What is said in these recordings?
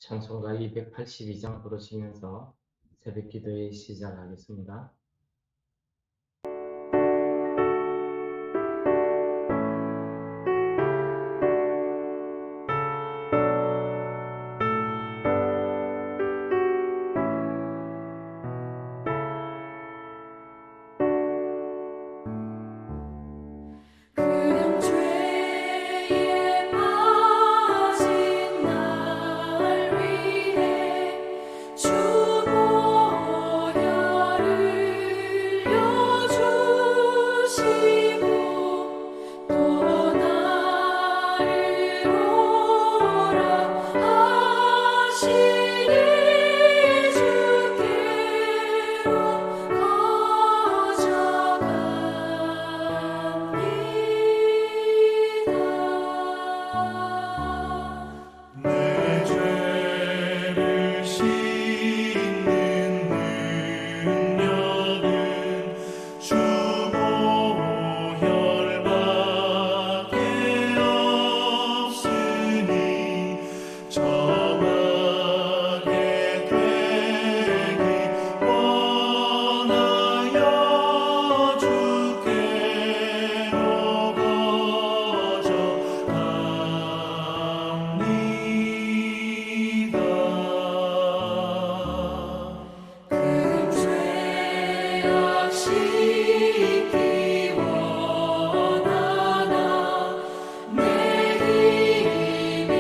찬송가 282장 부르시면서 새벽 기도회 시작하겠습니다. 그냥 죄에 빠진 날 위해 주 보혈을 흘려주시고 또 나를 오라 하시니 주께로 거저갑니다. 내 죄를 씻는 능력은 주 보혈밖에 없으니 정하게 되기 원하여 주께로 거저갑니다. 금죄악 씻기 원하나 내 힘이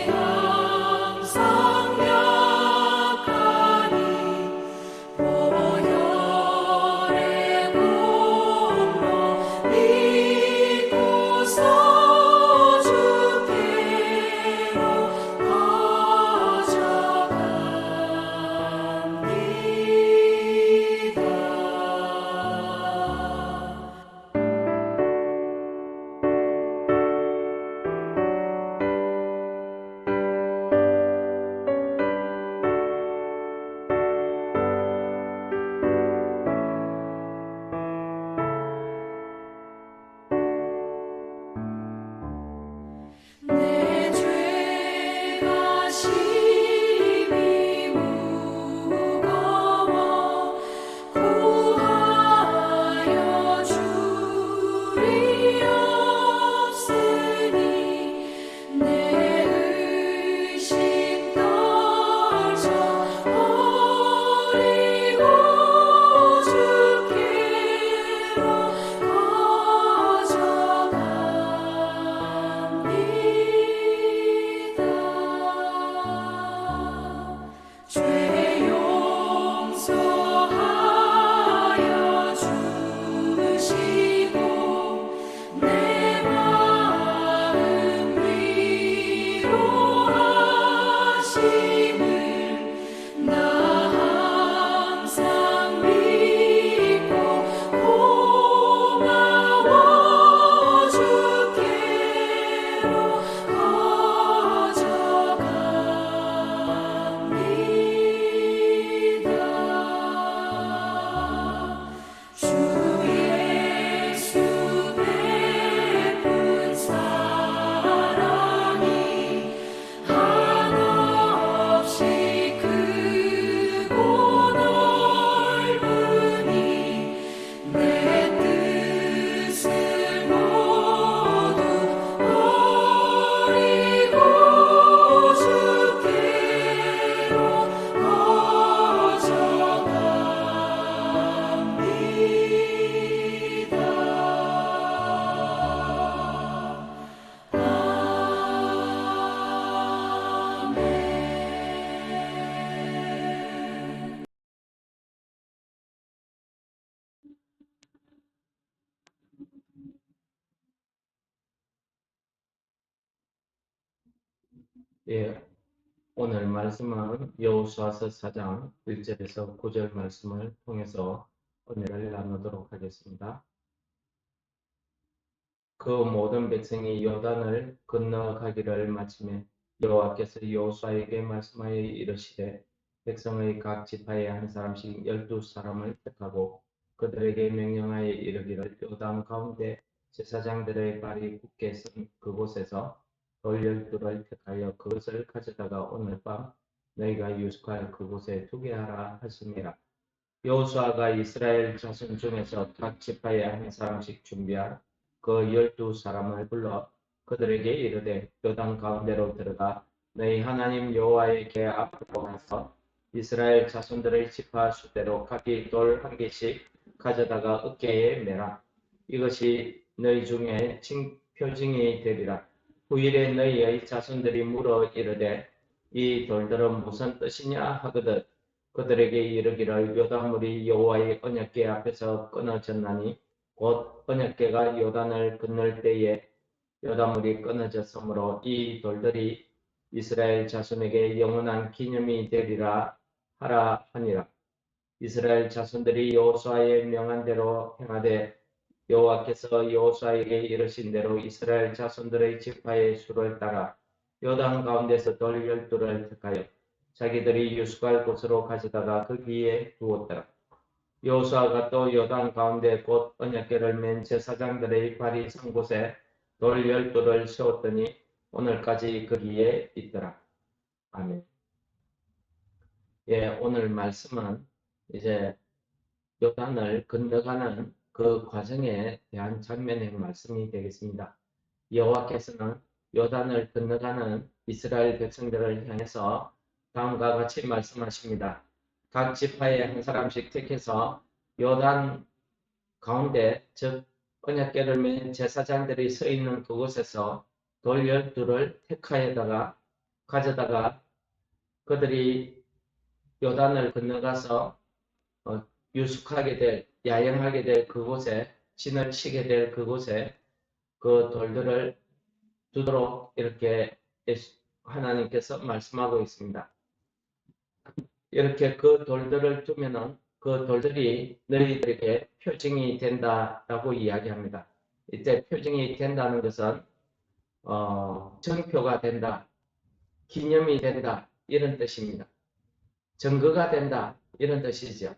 항상 약하니 보혈의 공로 믿고서 주께로 거저갑니다. 내 죄가 심히 무거워 구하여 줄이 없으니 내 의심 떨쳐 버리고 주께로 거저갑니다. 죄 용서하여 주시고 내 마음 위로하심을 나 항상 믿고 고마워 주께로 거저갑니다. 주 예수 베푼 사랑이 한없이 크고 넓으니 내 뜻을 모두 버리고 주께로 거저갑니다. 아멘. 예, 오늘 말씀은 여호수아서 4장 1절에서 9절 말씀을 통해서 은혜를 나누도록 하겠습니다. 그 모든 백성이 요단을 건너가기를 마치매 여호와께서 여호수아에게 말씀하여 이르시되 백성의 각 지파에 한 사람씩 12사람을 택하고 그들에게 명령하여 이르기를 요단 가운데 제사장들의 발이 굳게 선 그곳에서 돌 12를 택하여 그것을 가져다가 오늘 밤 너희가 유숙하여 그곳에 두게 하라 하시니라. 여호수아가 이스라엘 자손 중에서 각 지파에 한 사람씩 준비한 그 12사람을 불러 그들에게 이르되 요단 가운데로 들어가 너희 하나님 여호와의 궤 앞으로 가서 이스라엘 자손들의 지파 수대로 각기 돌 한 개씩 가져다가 어깨에 매라. 이것이 너희 중에 표징이 되리라. 후일에 너희의 자손들이 물어 이르되 이 돌들은 무슨 뜻이냐 하거든 그들에게 이르기를 요단물이 여호와의 언약궤 앞에서 끊어졌나니 곧 언약궤가 요단을 건널 때에 요단물이 끊어졌으므로 이 돌들이 이스라엘 자손에게 영원한 기념이 되리라 하라 하니라. 이스라엘 자손들이 여호수아의 명한 대로 행하되 여호와께서 여호수아에게 이르신 대로 이스라엘 자손들의 지파의 수를 따라 요단 가운데서 돌 12를 택하여 자기들이 유숙할 곳으로 가져다가 거기에 두었더라. 여호수아가 또 요단 가운데 곧 언약궤를 맨 제사장들의 발이 선 곳에 돌 12를 세웠더니 오늘까지 거기에 있더라. 아멘. 예, 오늘 말씀은 이제 요단을 건너가는 그 과정에 대한 장면의 말씀이 되겠습니다. 여호와께서는 요단을 건너가는 이스라엘 백성들을 향해서 다음과 같이 말씀하십니다. 각 지파에 한 사람씩 택해서 요단 가운데 즉 언약궤를 맨 제사장들이 서 있는 그곳에서 돌 12를 택하여다가 가져다가 그들이 요단을 건너가서 유숙하게 될 야영하게 될 그곳에 진을 치게 될 그곳에 그 돌들을 두도록 이렇게 하나님께서 말씀하고 있습니다. 이렇게 그 돌들을 두면은 그 돌들이 너희들에게 표징이 된다라고 이야기합니다. 이때 표징이 된다는 것은 증표가 된다, 기념이 된다 이런 뜻입니다. 증거가 된다 이런 뜻이죠.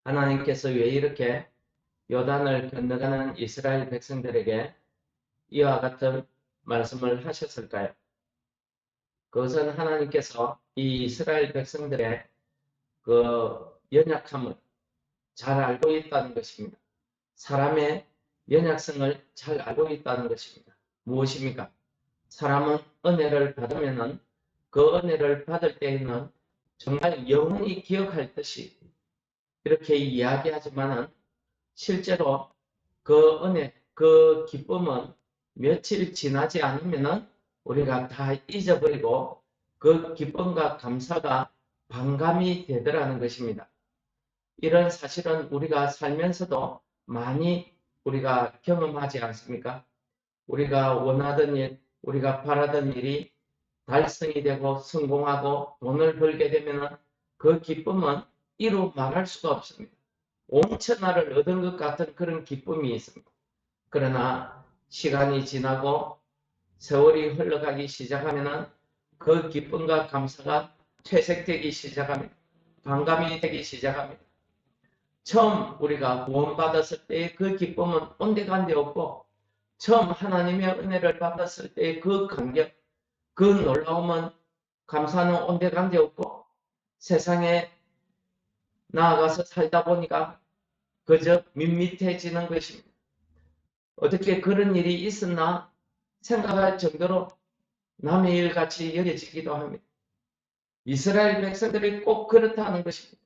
하나님께서 왜 이렇게 요단을 건너가는 이스라엘 백성들에게 이와 같은 말씀을 하셨을까요? 그것은 하나님께서 이 이스라엘 백성들의 그 연약함을 잘 알고 있다는 것입니다. 사람의 연약성을 잘 알고 있다는 것입니다. 무엇입니까? 사람은 은혜를 받으면은 그 은혜를 받을 때에는 정말 영원히 기억할 듯이 이렇게 이야기하지만은 실제로 그 은혜, 그 기쁨은 며칠 지나지 않으면은 우리가 다 잊어버리고 그 기쁨과 감사가 반감이 되더라는 것입니다. 이런 사실은 우리가 살면서도 많이 우리가 경험하지 않습니까? 우리가 원하던 일, 우리가 바라던 일이 달성이 되고 성공하고 돈을 벌게 되면 그 기쁨은 이루 말할 수가 없습니다. 온 천하를 얻은 것 같은 그런 기쁨이 있습니다. 그러나 시간이 지나고 세월이 흘러가기 시작하면 그 기쁨과 감사가 퇴색되기 시작합니다. 반감이 되기 시작합니다. 처음 우리가 구원받았을 때의 그 기쁨은 온데간데 없고 처음 하나님의 은혜를 받았을 때의 그 감격, 그 놀라움은 감사는 온데간데 없고 세상에 나아가서 살다 보니까 그저 밋밋해지는 것입니다. 어떻게 그런 일이 있었나 생각할 정도로 남의 일같이 여겨지기도 합니다. 이스라엘 백성들이 꼭 그렇다는 것입니다.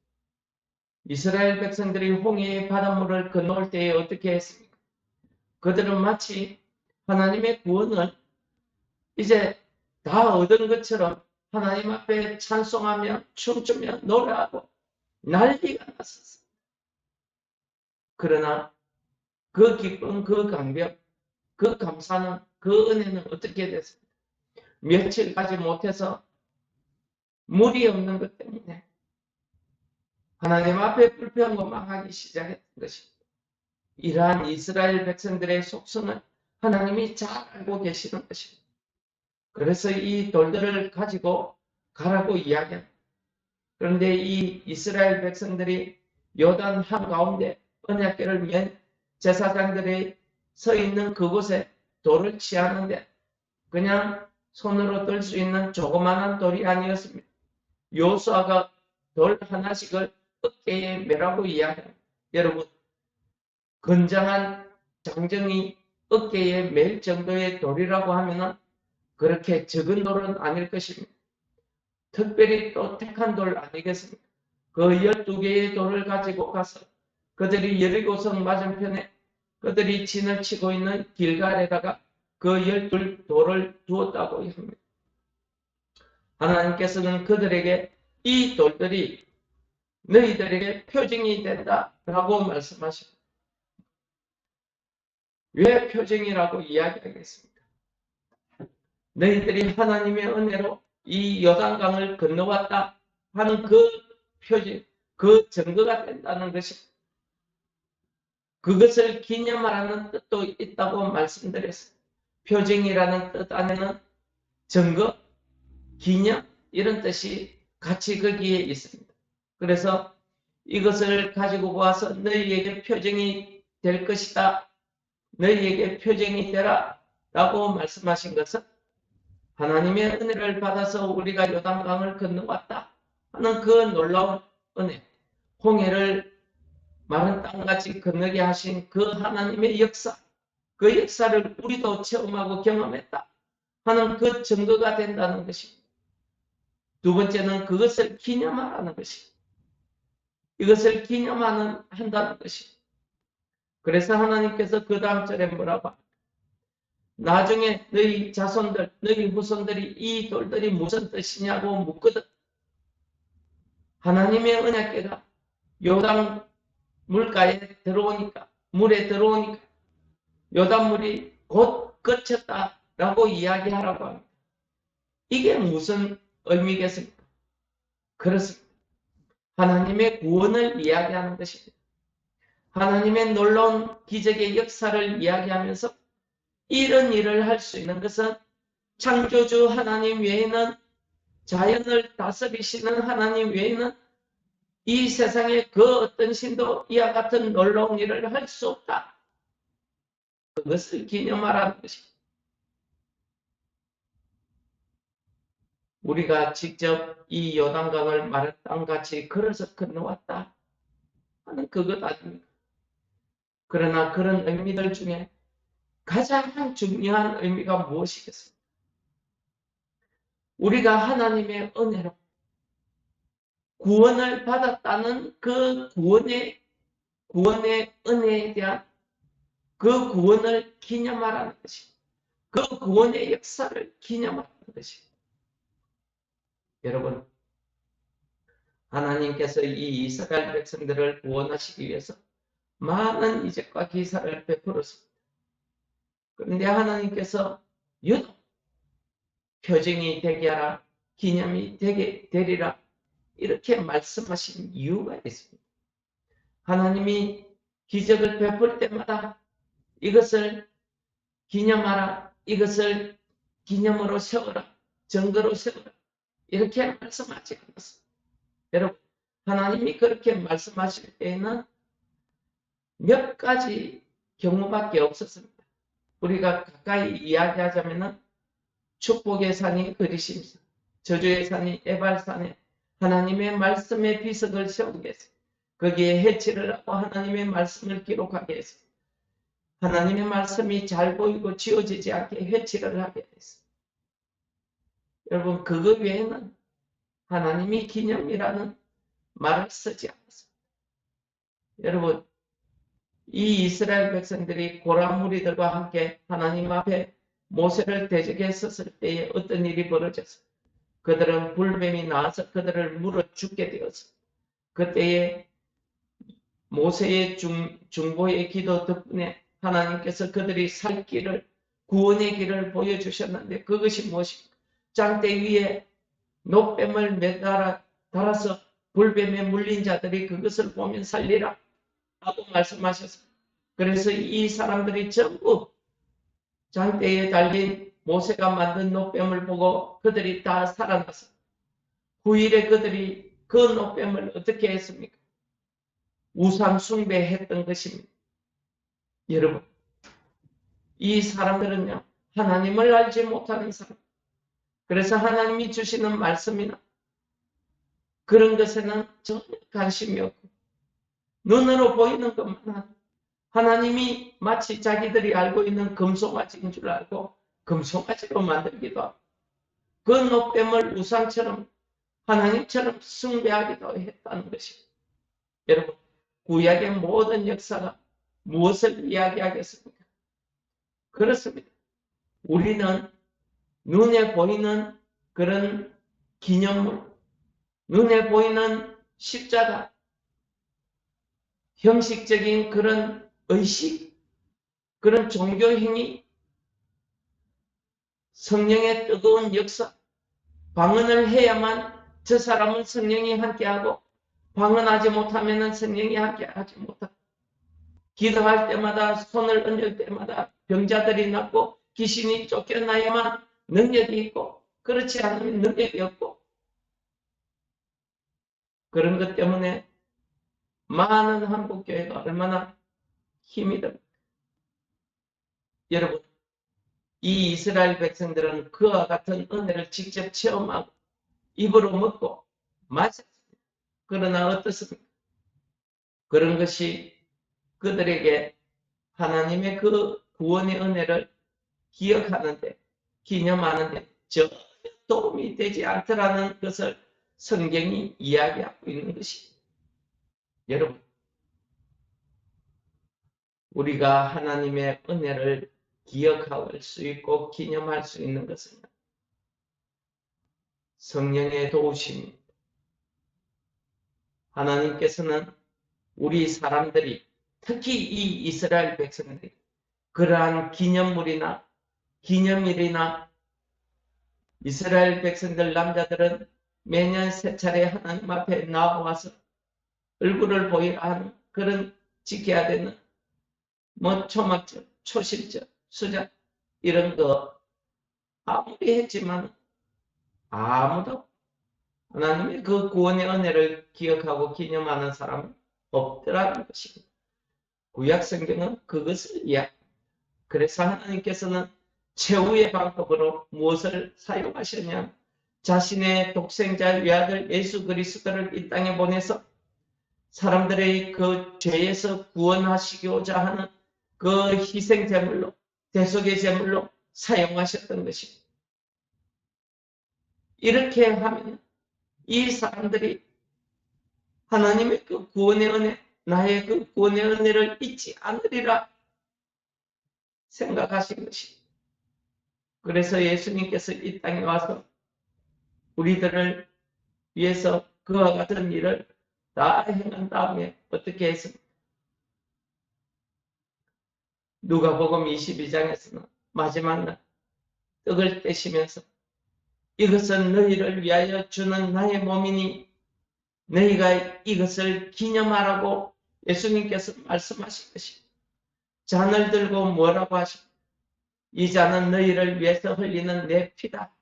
이스라엘 백성들이 홍해의 바닷물을 건너올 때에 어떻게 했습니까? 그들은 마치 하나님의 구원을 이제 다 얻은 것처럼 하나님 앞에 찬송하며 춤추며 노래하고 난리가 났었어요. 그러나 그 기쁨, 그 감격, 그 감사는, 그 은혜는 어떻게 됐습니까? 며칠 가지 못해서 물이 없는 것 때문에 하나님 앞에 불평하고 망하기 시작했던 것입니다. 이러한 이스라엘 백성들의 속성을 하나님이 잘 알고 계시는 것입니다. 그래서 이 돌들을 가지고 가라고 이야기합니다. 그런데 이 이스라엘 백성들이 요단 한가운데 언약궤를 맨 제사장들이 서 있는 그곳에 돌을 취하는데 그냥 손으로 들 수 있는 조그마한 돌이 아니었습니다. 여호수아가 돌 하나씩을 어깨에 메라고 이야기합니다. 여러분, 건장한 장정이 어깨에 멜 정도의 돌이라고 하면은 그렇게 적은 돌은 아닐 것입니다. 특별히 또 택한 돌 아니겠습니까? 그 12개의 돌을 가지고 가서 그들이 여리고성 맞은편에 그들이 진을 치고 있는 길갈에다가 그 12돌을 두었다고 합니다. 하나님께서는 그들에게 이 돌들이 너희들에게 표징이 된다라고 말씀하십니다. 왜 표징이라고 이야기하겠습니까? 너희들이 하나님의 은혜로 이 요단강을 건너왔다 하는 그 표징, 그 증거가 된다는 것입니다. 그것을 기념하라는 뜻도 있다고 말씀드렸습니다. 표징이라는 뜻 안에는 증거, 기념 이런 뜻이 같이 거기에 있습니다. 그래서 이것을 가지고 와서 너희에게 표징이 될 것이다. 너희에게 표징이 되라 라고 말씀하신 것은 하나님의 은혜를 받아서 우리가 요단강을 건너왔다 하는 그 놀라운 은혜, 홍해를 마른 땅같이 건너게 하신 그 하나님의 역사, 그 역사를 우리도 체험하고 경험했다 하는 그 증거가 된다는 것입니다. 두 번째는 그것을 기념하라는 것입니다. 이것을 한다는 것입니다. 그래서 하나님께서 그 다음 절에 뭐라고 합니까? 나중에 너희 자손들, 너희 후손들이 이 돌들이 무슨 뜻이냐고 묻거든. 하나님의 언약궤가 요단 물가에 들어오니까, 물에 들어오니까 요단물이 곧 그쳤다라고 이야기하라고 합니다. 이게 무슨 의미겠습니까? 그렇습니다. 하나님의 구원을 이야기하는 것입니다. 하나님의 놀라운 기적의 역사를 이야기하면서 이런 일을 할 수 있는 것은 창조주 하나님 외에는, 자연을 다스리시는 하나님 외에는 이 세상에 그 어떤 신도 이와 같은 놀라운 일을 할 수 없다. 그것을 기념하라는 것입니다. 우리가 직접 이 요단강을 마른 땅같이 걸어서 건너왔다 하는 그것 아닙니까? 그러나 그런 의미들 중에 가장 중요한 의미가 무엇이겠습니까? 우리가 하나님의 은혜로 구원을 받았다는 그 구원의 은혜에 대한 그 구원을 기념하라는 것입니다. 그 구원의 역사를 기념하라는 것입니다. 여러분, 하나님께서 이 이스라엘 백성들을 구원하시기 위해서 많은 이적과 기사를 베풀었습니다. 그런데 하나님께서 유독 표징이 되게 하라, 기념이 되게 되리라 이렇게 말씀하신 이유가 있습니다. 하나님이 기적을 베풀 때마다 이것을 기념하라, 이것을 기념으로 세워라, 증거로 세워라 이렇게 말씀하지 않았습니다. 여러분, 하나님이 그렇게 말씀하실 때에는 몇 가지 경우밖에 없었습니다. 우리가 가까이 이야기하자면 축복의 산이 그리심산, 저주의 산이 에발산에 하나님의 말씀의 비석을 세우게 했습니다. 거기에 해치를 하고 하나님의 말씀을 기록하게 했습니다. 하나님의 말씀이 잘 보이고 지워지지 않게 해치를 하게 했습니다. 여러분, 그거 외에는 하나님이 기념이라는 말을 쓰지 않았습니다. 여러분, 이 이스라엘 백성들이 고라 무리들과 함께 하나님 앞에 모세를 대적했었을 때에 어떤 일이 벌어졌어요? 그들은 불뱀이 나와서 그들을 물어 죽게 되었어요. 그때에 모세의 중보의 기도 덕분에 하나님께서 그들이 살 길을, 구원의 길을 보여주셨는데 그것이 무엇입니까? 장대 위에 노뱀을 달아서 불뱀에 물린 자들이 그것을 보면 살리라 라고 말씀하셨습니다. 그래서 이 사람들이 전부 장대에 달린 모세가 만든 노뱀을 보고 그들이 다 살아났습니다. 후일에 그들이 그 노뱀을 어떻게 했습니까? 우상 숭배했던 것입니다. 여러분, 이 사람들은요, 하나님을 알지 못하는 사람, 그래서 하나님이 주시는 말씀이나 그런 것에는 전혀 관심이 없고 눈으로 보이는 것만 하고 하나님이 마치 자기들이 알고 있는 금송아지인 줄 알고 금송아지로 만들기도 하고 그 노뱀을 우상처럼 하나님처럼 숭배하기도 했다는 것입니다. 여러분, 구약의 모든 역사가 무엇을 이야기하겠습니까? 그렇습니다. 우리는 눈에 보이는 그런 기념물, 눈에 보이는 십자가, 형식적인 그런 의식, 그런 종교 행위, 성령의 뜨거운 역사, 방언을 해야만 저 사람은 성령이 함께하고 방언하지 못하면 성령이 함께하지 못하고 기도할 때마다 손을 얹을 때마다 병자들이 낫고 귀신이 쫓겨나야만 능력이 있고 그렇지 않으면 능력이 없고 그런 것 때문에 많은 한국교회가 얼마나 힘이 듭니다. 여러분, 이 이스라엘 백성들은 그와 같은 은혜를 직접 체험하고 입으로 먹고 마셨습니다. 그러나 어떻습니까? 그런 것이 그들에게 하나님의 그 구원의 은혜를 기억하는데, 기념하는데 전혀 도움이 되지 않더라는 것을 성경이 이야기하고 있는 것입니다. 여러분, 우리가 하나님의 은혜를 기억할 수 있고 기념할 수 있는 것은 성령의 도우심입니다. 하나님께서는 우리 사람들이 특히 이 이스라엘 백성들이 그러한 기념물이나 기념일이나 이스라엘 백성들 남자들은 매년 세 차례 하나님 앞에 나와서 얼굴을 보이라 하는 그런 지켜야 되는 뭐 초막절, 초실절, 수작 이런 거 아무리 했지만 아무도 하나님의 그 구원의 은혜를 기억하고 기념하는 사람은 없더라는 것입니다. 구약 성경은 그것을 이야기합니다. 그래서 하나님께서는 최후의 방법으로 무엇을 사용하셨냐? 자신의 독생자 외아들 예수 그리스도를 이 땅에 보내서 사람들의 그 죄에서 구원하시고자 하는 그 희생 제물로 대속의 제물로 사용하셨던 것입니다. 이렇게 하면 이 사람들이 하나님의 그 구원의 은혜, 나의 그 구원의 은혜를 잊지 않으리라 생각하신 것입니다. 그래서 예수님께서 이 땅에 와서 우리들을 위해서 그와 같은 일을 다 행한 다음에 어떻게 했습니까? 누가복음 22장에서는 마지막 날 떡을 떼시면서 이것은 너희를 위하여 주는 나의 몸이니 너희가 이것을 기념하라고 예수님께서 말씀하신 것입니다. 잔을 들고 뭐라고 하십니까? 이 잔은 너희를 위해서 흘리는 내 피다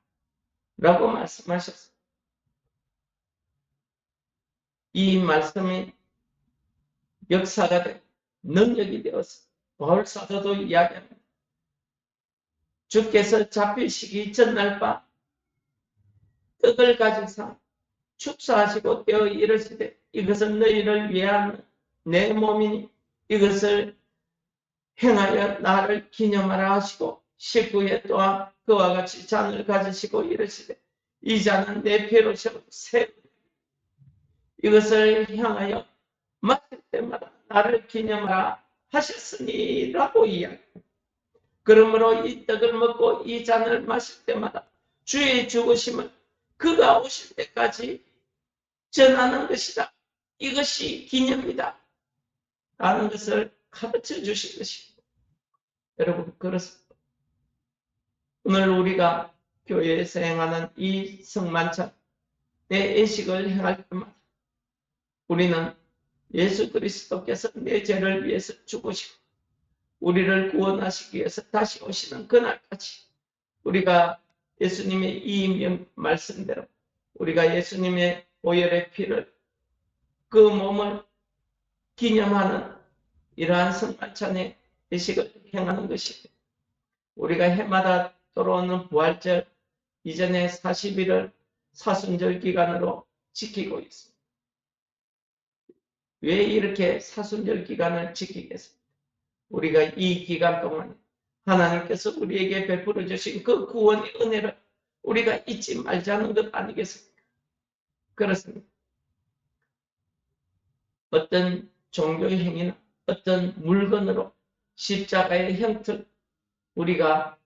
라고 말씀하셨습니다. 이 말씀이 역사가 되고 능력이 되어서 바울 사도도 이야기합니다. 주께서 잡히시기 전날 밤 떡을 가지사 축사하시고 떼어 이르시되 이것은 너희를 위한 내 몸이니 이것을 행하여 나를 기념하라 하시고 19회 또한 그와 같이 잔을 가지시고 이르시되 이 잔은 내 피로 새 이것을 향하여 마실 때마다 나를 기념하라 하셨으니 라고 이야기합니다. 그러므로 이 떡을 먹고 이 잔을 마실 때마다 주의 죽으심을 그가 오실 때까지 전하는 것이다. 이것이 기념이다. 라는 것을 가르쳐 주신 것입니다. 여러분, 그렇습니다. 오늘 우리가 교회에서 행하는 이 성만찬, 내 예식을 행할 때마다 우리는 예수 그리스도께서 내 죄를 위해서 죽으시고 우리를 구원하시기 위해서 다시 오시는 그날까지 우리가 예수님의 이 말씀대로 우리가 예수님의 보혈의 피를 그 몸을 기념하는 이러한 성만찬의 예식을 행하는 것입니다. 우리가 해마다 돌아오는 부활절 이전에 40일을 사순절 기간으로 지키고 있습니다. 왜 이렇게 사순절 기간을 지키겠습니까? 우리가 이 기간 동안 하나님께서 우리에게 베풀어 주신 그 구원의 은혜를 우리가 잊지 말자는 것 아니겠습니까? 그렇습니다. 어떤 종교의 행위나 어떤 물건으로 십자가의 형틀 우리가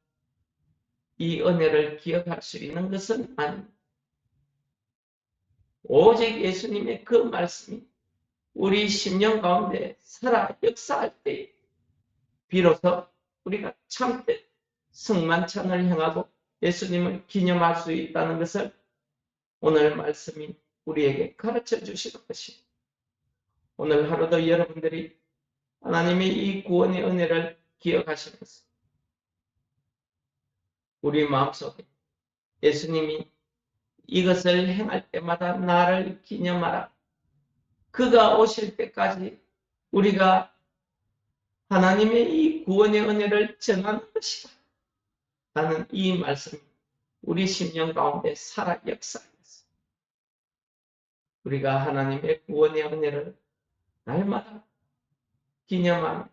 이 은혜를 기억할 수 있는 것은 아닙니다. 오직 예수님의 그 말씀이 우리 심령 가운데 살아 역사할 때 비로소 우리가 참된 승만찬을 향하고 예수님을 기념할 수 있다는 것을 오늘 말씀이 우리에게 가르쳐 주시는 것입니다. 오늘 하루도 여러분들이 하나님의 이 구원의 은혜를 기억하시면서 우리 마음속에 예수님이 이것을 행할 때마다 나를 기념하라. 그가 오실 때까지 우리가 하나님의 이 구원의 은혜를 전하는 것이다. 라는 이 말씀이 우리 심령 가운데 살아 역사하면서 우리가 하나님의 구원의 은혜를 날마다 기념하며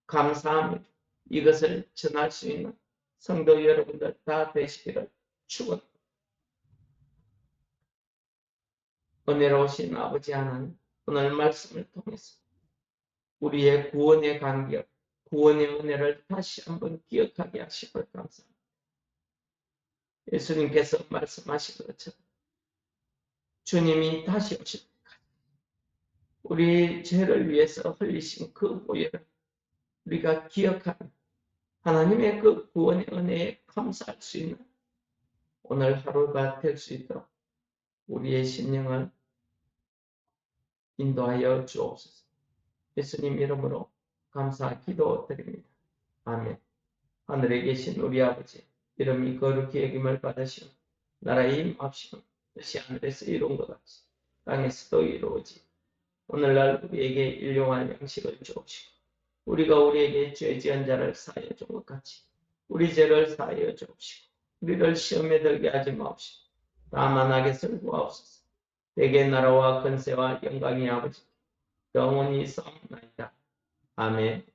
감사하며 이것을 전할 수 있는 성도 여러분들 다 되시기를 축원합니다. 은혜로우신 아버지 하나님, 오늘 말씀을 통해서 우리의 구원의 간격, 구원의 은혜를 다시 한번 기억하게 하시길 감사합니다. 예수님께서 말씀하신 것처럼 주님이 다시 오실 때까지 우리 죄를 위해서 흘리신 그 보혈을 우리가 기억하며 하나님의 그 구원의 은혜에 감사할 수 있는 오늘 하루가 될 수 있도록 우리의 심령을 인도하여 주옵소서. 예수님 이름으로 감사 기도드립니다. 아멘. 하늘에 계신 우리 아버지, 이름이 거룩히 여김을 받으시오. 나라의 임합시오. 뜻이 하늘에서 이룬 것 같이 땅에서도 이루어지. 오늘날 우리에게 일용할 양식을 주옵시고 우리가 우리에게 죄 지은 자를 사하여 준 것 같이 우리 죄를 사하여 주옵시고 우리를 시험에 들게 하지 마옵시고 다만 악에서 구하옵소서. 대개 나라와 권세와 영광이 아버지 영원히 있사옵나이다. 아멘.